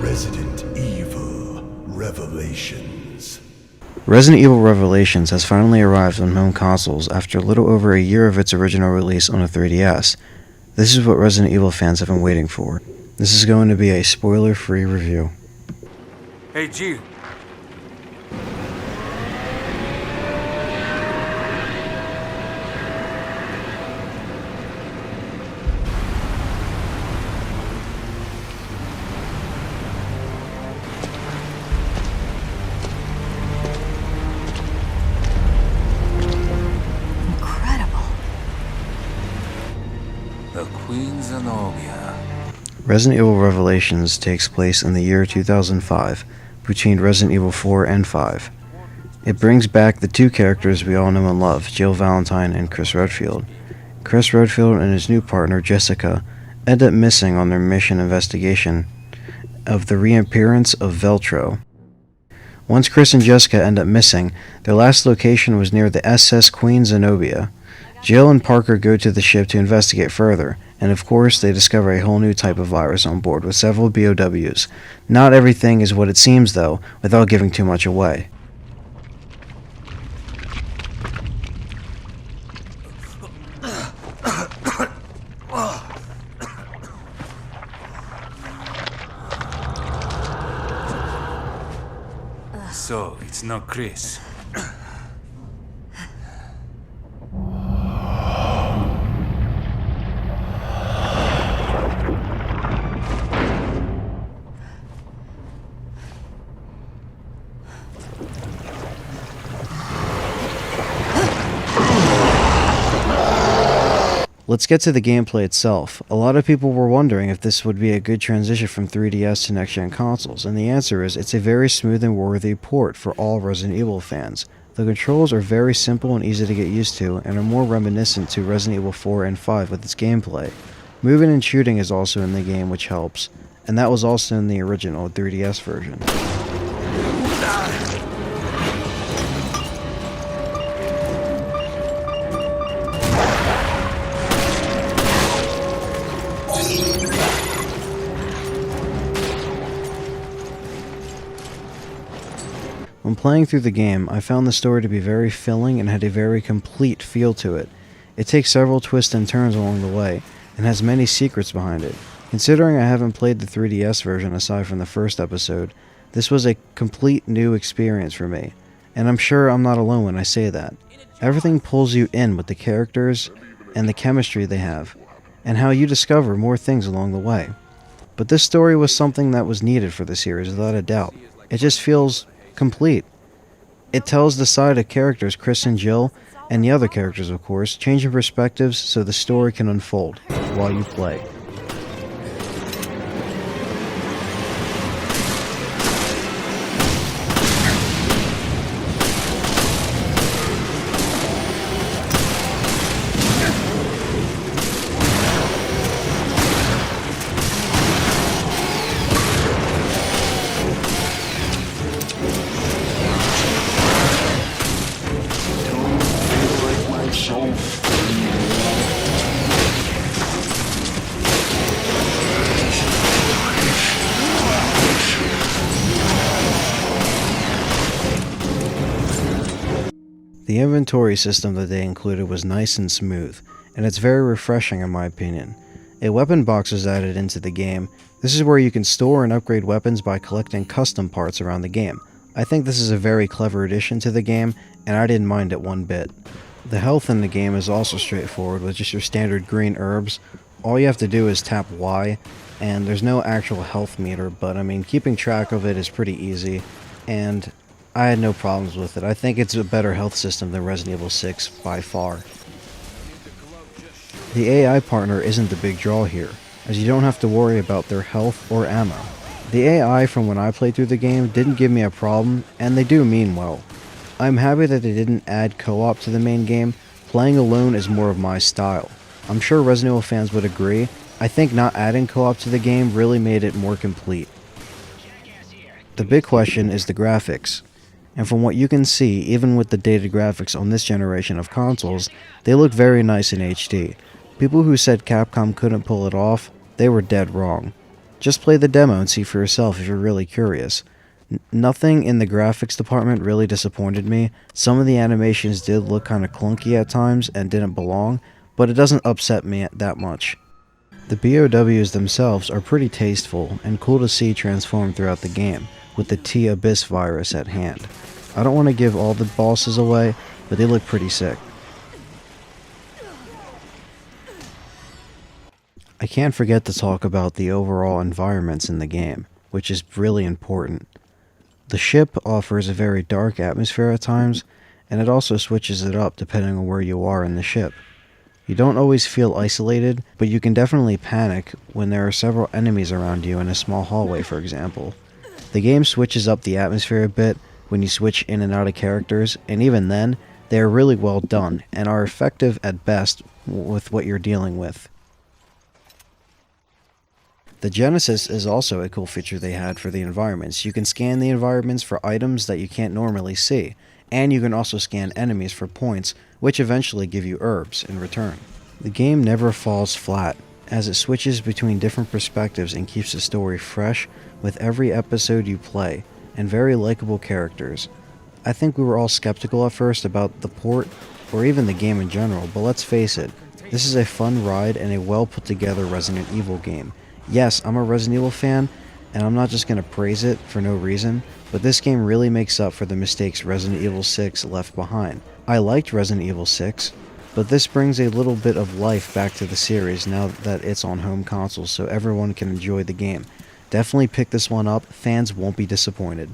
Resident Evil Revelations. Resident Evil Revelations has finally arrived on home consoles after a little over a year of its original release on a 3DS. This is what Resident Evil fans have been waiting for. This is going to be a spoiler-free review. Hey, Jill. Incredible. The Queen Zenobia. Resident Evil Revelations takes place in the year 2005, between Resident Evil 4 and 5. It brings back the two characters we all know and love, Jill Valentine and Chris Redfield. Chris Redfield and his new partner, Jessica, end up missing on their mission investigation of the reappearance of Veltro. Once Chris and Jessica end up missing, their last location was near the SS Queen Zenobia. Jill and Parker go to the ship to investigate further, and of course they discover a whole new type of virus on board with several BOWs. Not everything is what it seems though, without giving too much away. So, it's not Chris. Let's get to the gameplay itself. A lot of people were wondering if this would be a good transition from 3DS to next-gen consoles, and the answer is it's a very smooth and worthy port for all Resident Evil fans. The controls are very simple and easy to get used to, and are more reminiscent to Resident Evil 4 and 5 with its gameplay. Moving and shooting is also in the game, which helps, and that was also in the original 3DS version. When playing through the game, I found the story to be very filling and had a very complete feel to it. It takes several twists and turns along the way, and has many secrets behind it. Considering I haven't played the 3DS version aside from the first episode, this was a complete new experience for me, and I'm sure I'm not alone when I say that. Everything pulls you in with the characters and the chemistry they have, and how you discover more things along the way. But this story was something that was needed for the series without a doubt. It just feels complete. It tells the side of characters Chris and Jill, and the other characters of course, changing perspectives so the story can unfold while you play. The inventory system that they included was nice and smooth, and it's very refreshing in my opinion. A weapon box was added into the game. This is where you can store and upgrade weapons by collecting custom parts around the game. I think this is a very clever addition to the game, and I didn't mind it one bit. The health in the game is also straightforward with just your standard green herbs. All you have to do is tap Y, and there's no actual health meter, but I mean keeping track of it is pretty easy, and I had no problems with it. I think it's a better health system than Resident Evil 6 by far. The AI partner isn't the big draw here, as you don't have to worry about their health or ammo. The AI from when I played through the game didn't give me a problem, and they do mean well. I'm happy that they didn't add co-op to the main game. Playing alone is more of my style. I'm sure Resident Evil fans would agree. I think not adding co-op to the game really made it more complete. The big question is the graphics. And from what you can see, even with the dated graphics on this generation of consoles, they look very nice in HD. People who said Capcom couldn't pull it off, they were dead wrong. Just play the demo and see for yourself if you're really curious. Nothing in the graphics department really disappointed me. Some of the animations did look kind of clunky at times and didn't belong, but it doesn't upset me that much. The BOWs themselves are pretty tasteful and cool to see transform throughout the game, with the T-Abyss virus at hand. I don't want to give all the bosses away, but they look pretty sick. I can't forget to talk about the overall environments in the game, which is really important. The ship offers a very dark atmosphere at times, and it also switches it up depending on where you are in the ship. You don't always feel isolated, but you can definitely panic when there are several enemies around you in a small hallway, for example. The game switches up the atmosphere a bit when you switch in and out of characters, and even then, they are really well done and are effective at best with what you're dealing with. The Genesis is also a cool feature they had for the environments. You can scan the environments for items that you can't normally see, and you can also scan enemies for points, which eventually give you herbs in return. The game never falls flat, as it switches between different perspectives and keeps the story fresh with every episode you play, and very likable characters. I think we were all skeptical at first about the port, or even the game in general, but let's face it, this is a fun ride and a well put together Resident Evil game. Yes, I'm a Resident Evil fan, and I'm not just going to praise it for no reason, but this game really makes up for the mistakes Resident Evil 6 left behind. I liked Resident Evil 6, but this brings a little bit of life back to the series now that it's on home consoles so everyone can enjoy the game. Definitely pick this one up, fans won't be disappointed.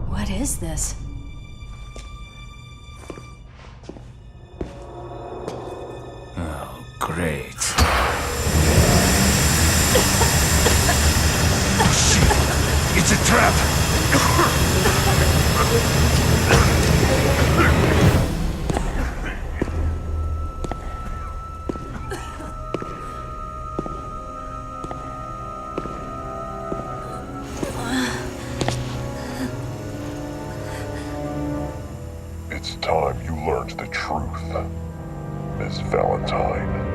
What is this? Oh, great. Shit! It's a trap! It's time you learned the truth, Miss Valentine.